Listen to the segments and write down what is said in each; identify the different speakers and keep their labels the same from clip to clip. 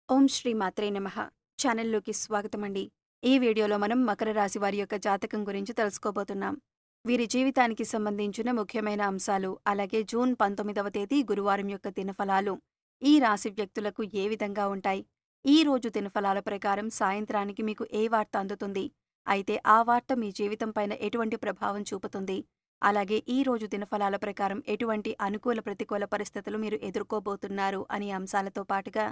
Speaker 1: ఓం శ్రీ మాత్రే నమః. ఛానల్‌లోకి స్వాగతమండి. ఈ వీడియోలో మనం మకర రాశి వారి యొక్క జాతకం గురించి తెలుసుకోబోతున్నాం. వీరి జీవితానికి సంబంధించిన ముఖ్యమైన అంశాలు, అలాగే జూన్ 19వ తేదీ గురువారం యొక్క దినఫలాలు, ఈ రాశి వ్యక్తులకు ఏ విధంగా ఉంటాయి? ఈ రోజు దినఫలాల ప్రకారం సాయంత్రానికి మీకు ఏ వార్త అందుతుంది? అయితే ఆ వార్త మీ జీవితం పైన ఎటువంటి ప్రభావం చూపుతుంది? అలాగే ఈ రోజు దినఫలాల ప్రకారం ఎటువంటి అనుకూల, ప్రతికూల పరిస్థితులు మీరు ఎదుర్కోబోతున్నారు అనే అంశాలతో పాటుగా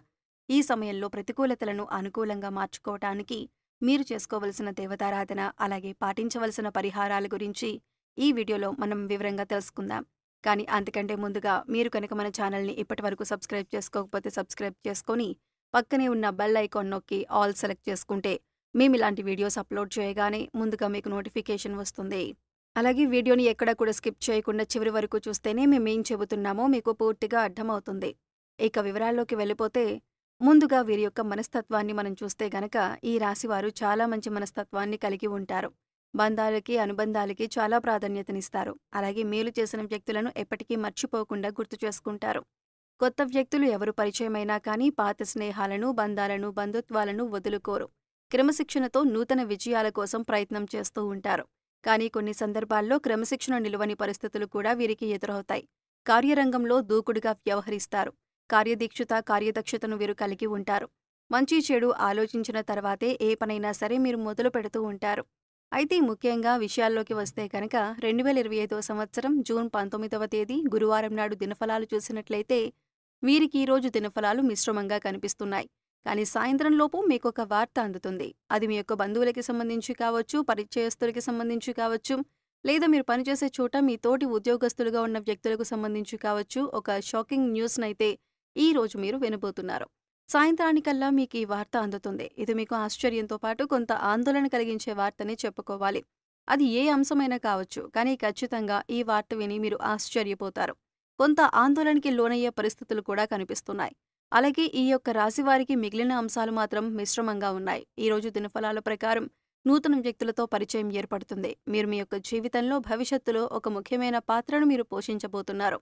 Speaker 1: ఈ సమయంలో ప్రతికూలతలను అనుకూలంగా మార్చుకోవటానికి మీరు చేసుకోవలసిన దేవతారాధన, అలాగే పాటించవలసిన పరిహారాల గురించి ఈ వీడియోలో మనం వివరంగా తెలుసుకుందాం. కానీ అంతకంటే ముందుగా మీరు కనుక మన ఛానల్‌ని ఇప్పటివరకు సబ్స్క్రైబ్ చేసుకోకపోతే సబ్స్క్రైబ్ చేసుకొని, పక్కనే ఉన్న బెల్ ఐకాన్ నొక్కి ఆల్ సెలెక్ట్ చేసుకుంటే మేమిలాంటి వీడియోస్ అప్లోడ్ చేయగానే ముందుగా మీకు నోటిఫికేషన్ వస్తుంది. అలాగే వీడియోని ఎక్కడా కూడా స్కిప్ చేయకుండా చివరి వరకు చూస్తేనే మేమేం చెబుతున్నామో మీకు పూర్తిగా అర్థమవుతుంది. ఇక వివరాల్లోకి వెళ్ళిపోతే ముందుగా వీరి యొక్క మనస్తత్వాన్ని మనం చూస్తే గనక ఈ రాశివారు చాలా మంచి మనస్తత్వాన్ని కలిగి ఉంటారు. బంధాలకి, అనుబంధాలకి చాలా ప్రాధాన్యతనిస్తారు. అలాగే మేలు చేసిన వ్యక్తులను ఎప్పటికీ మర్చిపోకుండా గుర్తు చేసుకుంటారు. కొత్త వ్యక్తులు ఎవరు పరిచయమైనా కానీ పాత స్నేహాలను, బంధాలను, బంధుత్వాలను వదులుకోరు. క్రమశిక్షణతో నూతన విజయాల కోసం ప్రయత్నం చేస్తూ ఉంటారు. కానీ కొన్ని సందర్భాల్లో క్రమశిక్షణ నిలువని పరిస్థితులు కూడా వీరికి ఎదురవుతాయి. కార్యరంగంలో దూకుడుగా వ్యవహరిస్తారు. కార్యదక్షతను వీరు కలిగి ఉంటారు. మంచి చెడు ఆలోచించిన తర్వాతే ఏ పనైనా సరే మీరు మొదలు పెడుతూ ఉంటారు. అయితే ముఖ్యంగా విషయాల్లోకి వస్తే కనుక 2025వ సంవత్సరం జూన్ 19వ తేదీ గురువారం నాడు దినఫలాలు చూసినట్లయితే వీరికి ఈ రోజు దినఫలాలు మిశ్రమంగా కనిపిస్తున్నాయి. కానీ సాయంత్రంలోపు మీకొక వార్త అందుతుంది. అది మీ యొక్క బంధువులకి సంబంధించి కావచ్చు, పరిచయస్తులకి సంబంధించి కావచ్చు, లేదా మీరు పనిచేసే చోట మీ తోటి ఉద్యోగస్తులుగా ఉన్న వ్యక్తులకు సంబంధించి కావచ్చు. ఒక షాకింగ్ న్యూస్‌నైతే ఈ రోజు మీరు వినబోతున్నారు. సాయంత్రానికల్లా మీకు ఈ వార్త అందుతుంది. ఇది మీకు ఆశ్చర్యంతో పాటు కొంత ఆందోళన కలిగించే వార్తనే చెప్పుకోవాలి. అది ఏ అంశమైనా కావచ్చు, కానీ ఖచ్చితంగా ఈ వార్త విని మీరు ఆశ్చర్యపోతారు. కొంత ఆందోళనకి లోనయ్యే పరిస్థితులు కూడా కనిపిస్తున్నాయి. అలాగే ఈ యొక్క రాశి వారికి మిగిలిన అంశాలు మాత్రం మిశ్రమంగా ఉన్నాయి. ఈ రోజు దినఫలాల ప్రకారం నూతన వ్యక్తులతో పరిచయం ఏర్పడుతుంది. మీరు మీ యొక్క జీవితంలో భవిష్యత్తులో ఒక ముఖ్యమైన పాత్రను మీరు పోషించబోతున్నారు.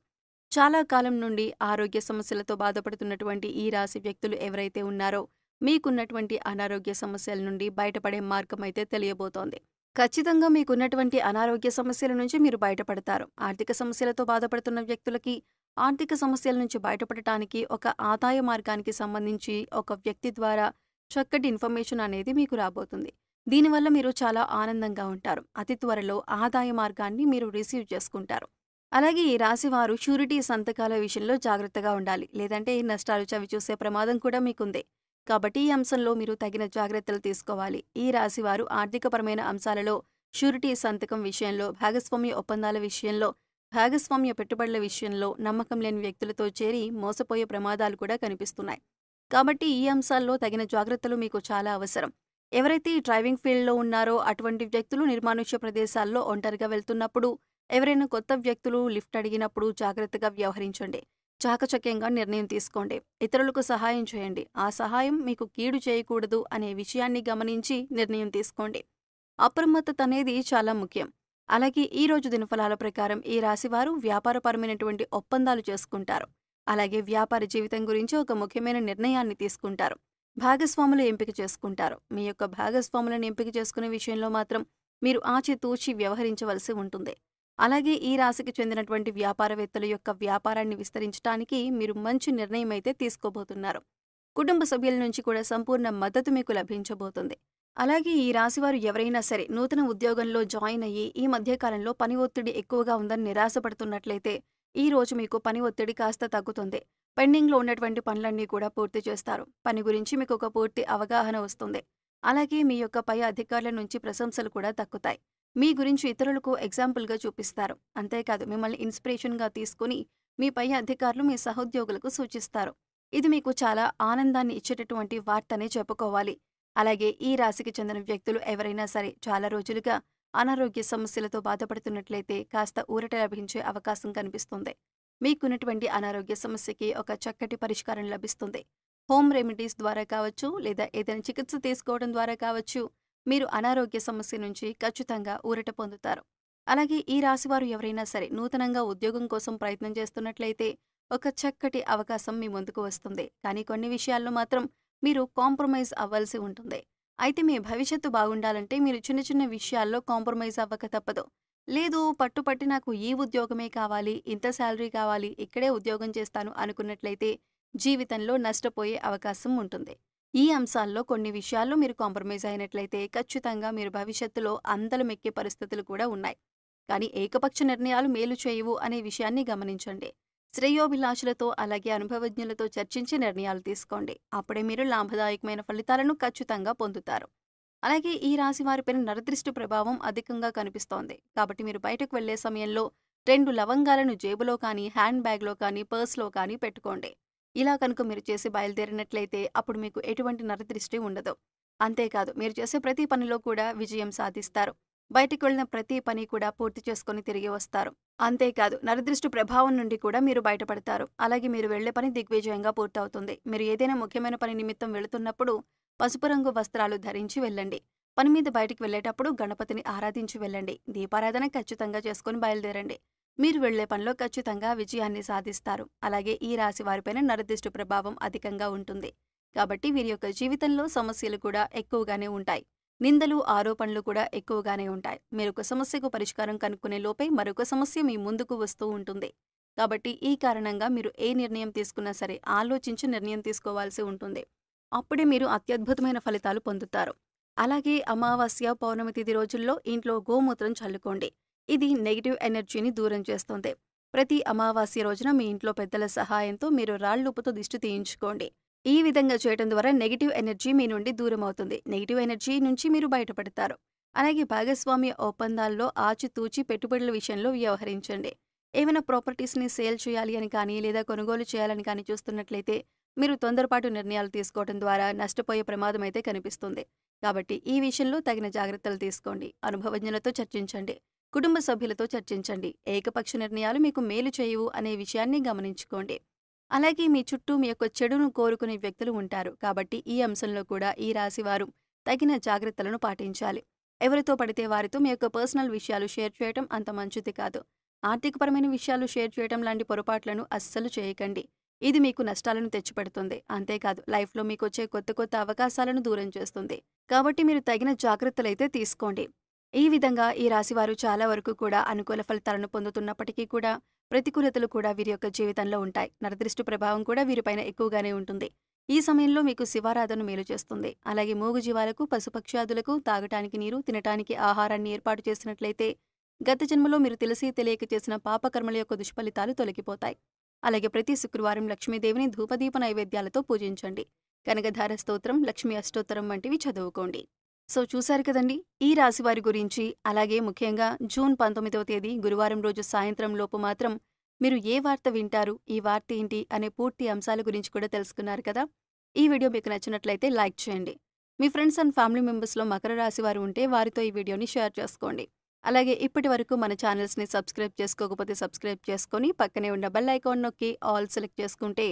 Speaker 1: చాలా కాలం నుండి ఆరోగ్య సమస్యలతో బాధపడుతున్నటువంటి ఈ రాశి వ్యక్తులు ఎవరైతే ఉన్నారో మీకున్నటువంటి అనారోగ్య సమస్యల నుండి బయటపడే మార్గం అయితే తెలియబోతోంది. ఖచ్చితంగా మీకున్నటువంటి అనారోగ్య సమస్యల నుంచి మీరు బయటపడతారు. ఆర్థిక సమస్యలతో బాధపడుతున్న వ్యక్తులకి ఆర్థిక సమస్యల నుంచి బయటపడటానికి ఒక ఆదాయ మార్గానికి సంబంధించి ఒక వ్యక్తి ద్వారా చక్కటి ఇన్ఫర్మేషన్ అనేది మీకు రాబోతుంది. దీనివల్ల మీరు చాలా ఆనందంగా ఉంటారు. అతి త్వరలో ఆదాయ మార్గాన్ని మీరు రిసీవ్ చేసుకుంటారు. అలాగే ఈ రాశివారు షూరిటీ సంతకాల విషయంలో జాగ్రత్తగా ఉండాలి. లేదంటే నష్టాలు చవిచూసే ప్రమాదం కూడా మీకుంది. కాబట్టి ఈ అంశంలో మీరు తగిన జాగ్రత్తలు తీసుకోవాలి. ఈ రాశివారు ఆర్థికపరమైన అంశాలలో షూరిటీ సంతకం విషయంలో, భాగస్వామ్య ఒప్పందాల విషయంలో, భాగస్వామ్య పెట్టుబడుల విషయంలో నమ్మకం లేని వ్యక్తులతో చేరి మోసపోయే ప్రమాదాలు కూడా కనిపిస్తున్నాయి. కాబట్టి ఈ అంశాల్లో తగిన జాగ్రత్తలు మీకు చాలా అవసరం. ఎవరైతే ఈ డ్రైవింగ్ ఫీల్డ్‌లో ఉన్నారో అటువంటి వ్యక్తులు నిర్మానుష్య ప్రదేశాల్లో ఒంటరిగా వెళ్తున్నప్పుడు, ఎవరైనా కొత్త వ్యక్తులు లిఫ్ట్ అడిగినప్పుడు జాగ్రత్తగా వ్యవహరించండి. చాకచక్యంగా నిర్ణయం తీసుకోండి. ఇతరులకు సహాయం చేయండి. ఆ సహాయం మీకు కీడు చేయకూడదు అనే విషయాన్ని గమనించి నిర్ణయం తీసుకోండి. అప్రమత్తత అనేది చాలా ముఖ్యం. అలాగే ఈ రోజు దినఫలాల ప్రకారం ఈ రాశివారు వ్యాపారపరమైనటువంటి ఒప్పందాలు చేసుకుంటారు. అలాగే వ్యాపార జీవితం గురించి ఒక ముఖ్యమైన నిర్ణయాన్ని తీసుకుంటారు. భాగస్వాములు ఎంపిక చేసుకుంటారు. మీ యొక్క భాగస్వాములను ఎంపిక చేసుకునే విషయంలో మాత్రం మీరు ఆచితూచి వ్యవహరించవలసి ఉంటుంది. అలాగే ఈ రాశికి చెందినటువంటి వ్యాపారవేత్తల యొక్క వ్యాపారాన్ని విస్తరించడానికి మీరు మంచి నిర్ణయం అయితే తీసుకోబోతున్నారు. కుటుంబ సభ్యుల నుంచి కూడా సంపూర్ణ మద్దతు మీకు లభించబోతుంది. అలాగే ఈ రాశివారు ఎవరైనా సరే నూతన ఉద్యోగంలో జాయిన్ అయ్యి ఈ మధ్య కాలంలో పని ఒత్తిడి ఎక్కువగా ఉందని నిరాశపడుతున్నట్లయితే ఈ రోజు మీకు పని ఒత్తిడి కాస్త తగ్గుతుంది. పెండింగ్‌లో ఉన్నటువంటి పనులన్నీ కూడా పూర్తి చేస్తారు. పని గురించి మీకు ఒక పూర్తి అవగాహన వస్తుంది. అలాగే మీ యొక్క పై అధికారుల నుంచి ప్రశంసలు కూడా దక్కుతాయి. మీ గురించి ఇతరులకు ఎగ్జాంపుల్‌గా చూపిస్తారు. అంతేకాదు మిమ్మల్ని ఇన్స్‌పిరేషన్‌గా తీసుకొని మీ పై అధికారులు మీ సహోద్యోగులకు సూచిస్తారు. ఇది మీకు చాలా ఆనందాన్ని ఇచ్చేటటువంటి వార్తనే చెప్పుకోవాలి. అలాగే ఈ రాశికి చెందిన వ్యక్తులు ఎవరైనా సరే చాలా రోజులుగా అనారోగ్య సమస్యలతో బాధపడుతున్నట్లయితే కాస్త ఊరట లభించే అవకాశం కనిపిస్తుంది. మీకున్నటువంటి అనారోగ్య సమస్యకి ఒక చక్కటి పరిష్కారం లభిస్తుంది. హోమ్ రెమెడీస్ ద్వారా కావచ్చు, లేదా ఏదైనా చికిత్స తీసుకోవడం ద్వారా కావచ్చు, మీరు అనారోగ్య సమస్య నుంచి ఖచ్చితంగా ఊరట పొందుతారు. అలాగే ఈ రాశివారు ఎవరైనా సరే నూతనంగా ఉద్యోగం కోసం ప్రయత్నం చేస్తున్నట్లయితే ఒక చక్కటి అవకాశం మీ ముందుకు వస్తుంది. కానీ కొన్ని విషయాల్లో మాత్రం మీరు కాంప్రమైజ్ అవ్వాల్సి ఉంటుంది. అయితే మీ భవిష్యత్తు బాగుండాలంటే మీరు చిన్న చిన్న విషయాల్లో కాంప్రమైజ్ అవ్వక తప్పదు. లేదు పట్టుపట్టి నాకు ఈ ఉద్యోగమే కావాలి, ఇంత శాలరీ కావాలి, ఇక్కడే ఉద్యోగం చేస్తాను అనుకున్నట్లయితే జీవితంలో నష్టపోయే అవకాశం ఉంటుంది. ఈ అంశాల్లో కొన్ని విషయాల్లో మీరు కాంప్రమైజ్ అయినట్లయితే ఖచ్చితంగా మీరు భవిష్యత్తులో అందలమెక్కే పరిస్థితులు కూడా ఉన్నాయి. కానీ ఏకపక్ష నిర్ణయాలు మేలు చేయవు అనే విషయాన్ని గమనించండి. శ్రేయోభిలాషులతో అలాగే అనుభవజ్ఞులతో చర్చించి నిర్ణయాలు తీసుకోండి. అప్పుడే మీరు లాభదాయకమైన ఫలితాలను ఖచ్చితంగా పొందుతారు. అలాగే ఈ రాశి వారిపైన నరదృష్టి ప్రభావం అధికంగా కనిపిస్తోంది. కాబట్టి మీరు బయటకు వెళ్లే సమయంలో 2 లవంగాలను జేబులో కానీ, హ్యాండ్ బ్యాగ్‌లో కానీ, పర్స్‌లో కానీ పెట్టుకోండి. ఇలా కనుక మీరు చేసి బయలుదేరినట్లయితే అప్పుడు మీకు ఎటువంటి నరదృష్టి ఉండదు. అంతేకాదు మీరు చేసే ప్రతి పనిలో కూడా విజయం సాధిస్తారు. బయటికి వెళ్ళిన ప్రతి పని కూడా పూర్తి చేసుకొని తిరిగి వస్తారు. అంతేకాదు నరదృష్టి ప్రభావం నుండి కూడా మీరు బయటపడతారు. అలాగే మీరు వెళ్లే పని దిగ్విజయంగా పూర్తవుతుంది. మీరు ఏదైనా ముఖ్యమైన పని నిమిత్తం వెళుతున్నప్పుడు పసుపు రంగు వస్త్రాలు ధరించి వెళ్ళండి. పని మీద బయటికి వెళ్ళేటప్పుడు గణపతిని ఆరాధించి వెళ్ళండి. దీపారాధన ఖచ్చితంగా చేసుకొని బయలుదేరండి. మీరు వెళ్లే పనిలో ఖచ్చితంగా విజయాన్ని సాధిస్తారు. అలాగే ఈ రాశి వారిపైన నరదృష్టి ప్రభావం అధికంగా ఉంటుంది. కాబట్టి వీరి యొక్క జీవితంలో సమస్యలు కూడా ఎక్కువగానే ఉంటాయి. నిందలు, ఆరోపణలు కూడా ఎక్కువగానే ఉంటాయి. మీరొక సమస్యకు పరిష్కారం కనుక్కునే లోపే మరొక సమస్య మీ ముందుకు వస్తూ ఉంటుంది. కాబట్టి ఈ కారణంగా మీరు ఏ నిర్ణయం తీసుకున్నా సరే ఆలోచించి నిర్ణయం తీసుకోవాల్సి ఉంటుంది. అప్పుడే మీరు అత్యద్భుతమైన ఫలితాలు పొందుతారు. అలాగే అమావాస్య, పౌర్ణమి తిథి రోజుల్లో ఇంట్లో గోమూత్రం చల్లుకోండి. ఇది నెగెటివ్ ఎనర్జీని దూరం చేస్తుంది. ప్రతి అమావాస్య రోజున మీ ఇంట్లో పెద్దల సహాయంతో మీరు రాళ్లుప్పుతో దిష్టి తీయించుకోండి. ఈ విధంగా చేయడం ద్వారా నెగెటివ్ ఎనర్జీ మీ నుండి దూరం అవుతుంది. నెగెటివ్ ఎనర్జీ నుంచి మీరు బయటపడతారు. అలాగే భాగస్వామ్య ఒప్పందాల్లో ఆచితూచి పెట్టుబడుల విషయంలో వ్యవహరించండి. ఏమైనా ప్రాపర్టీస్‌ని సేల్ చేయాలి అని కానీ, లేదా కొనుగోలు చేయాలని కానీ చూస్తున్నట్లయితే మీరు తొందరపాటు నిర్ణయాలు తీసుకోవడం ద్వారా నష్టపోయే ప్రమాదం అయితే కనిపిస్తుంది. కాబట్టి ఈ విషయంలో తగిన జాగ్రత్తలు తీసుకోండి. అనుభవజ్ఞులతో చర్చించండి. కుటుంబ సభ్యులతో చర్చించండి. ఏకపక్ష నిర్ణయాలు మీకు మేలు చేయవు అనే విషయాన్ని గమనించుకోండి. అలాగే మీ చుట్టూ మీ యొక్క చెడును కోరుకునే వ్యక్తులు ఉంటారు. కాబట్టి ఈ అంశంలో కూడా ఈ రాశివారు తగిన జాగ్రత్తలను పాటించాలి. ఎవరితో పడితే వారితో మీ యొక్క పర్సనల్ విషయాలు షేర్ చేయటం అంత మంచిది కాదు. ఆర్థికపరమైన విషయాలు షేర్ చేయటం లాంటి పొరపాట్లను అస్సలు చేయకండి. ఇది మీకు నష్టాలను తెచ్చిపెడుతుంది. అంతేకాదు లైఫ్‌లో మీకొచ్చే కొత్త కొత్త అవకాశాలను దూరం చేస్తుంది. కాబట్టి మీరు తగిన జాగ్రత్తలైతే తీసుకోండి. ఈ విధంగా ఈ రాశివారు చాలా వరకు కూడా అనుకూల ఫలితాలను పొందుతున్నప్పటికీ కూడా ప్రతికూలతలు కూడా వీరి యొక్క జీవితంలో ఉంటాయి. నరదృష్టి ప్రభావం కూడా వీరిపైన ఎక్కువగానే ఉంటుంది. ఈ సమయంలో మీకు శివారాధన మేలు చేస్తుంది. అలాగే మూగజీవాలకు, పశుపక్ష్యాదులకు తాగటానికి నీరు, తినటానికి ఆహారాన్ని ఏర్పాటు చేసినట్లయితే గత జన్మలో మీరు తెలిసి తెలియక చేసిన పాపకర్మల యొక్క దుష్ఫలితాలు తొలగిపోతాయి. అలాగే ప్రతి శుక్రవారం లక్ష్మీదేవిని ధూపదీప నైవేద్యాలతో పూజించండి. కనకధార స్తోత్రం, లక్ష్మీ అష్టోత్తరం వంటివి చదువుకోండి. సో చూశారు కదండి ఈ రాశి వారి గురించి. అలాగే ముఖ్యంగా జూన్ 19వ తేదీ గురువారం రోజు సాయంత్రం లోపు మాత్రం మీరు ఏ వార్త వింటారు, ఈ వార్త ఏంటి అనే పూర్తి అంశాల గురించి కూడా తెలుసుకున్నారు కదా. ఈ వీడియో మీకు నచ్చినట్లయితే లైక్ చేయండి. మీ ఫ్రెండ్స్ అండ్ ఫ్యామిలీ మెంబర్స్లో మకర రాశి వారు ఉంటే వారితో ఈ వీడియోని షేర్ చేసుకోండి. అలాగే ఇప్పటి వరకు మన ఛానల్స్ని సబ్స్క్రైబ్ చేసుకోకపోతే సబ్స్క్రైబ్ చేసుకొని పక్కనే ఉన్న బెల్ ఐకాన్ నొక్కి ఆల్ సెలెక్ట్ చేసుకుంటే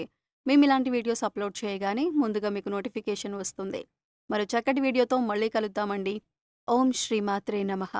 Speaker 1: మేము ఇలాంటి వీడియోస్ అప్లోడ్ చేయగానే ముందుగా మీకు నోటిఫికేషన్ వస్తుంది. మరో చక్కటి వీడియోతో మళ్ళీ కలుద్దామండి. ఓం శ్రీ మాత్రే నమః.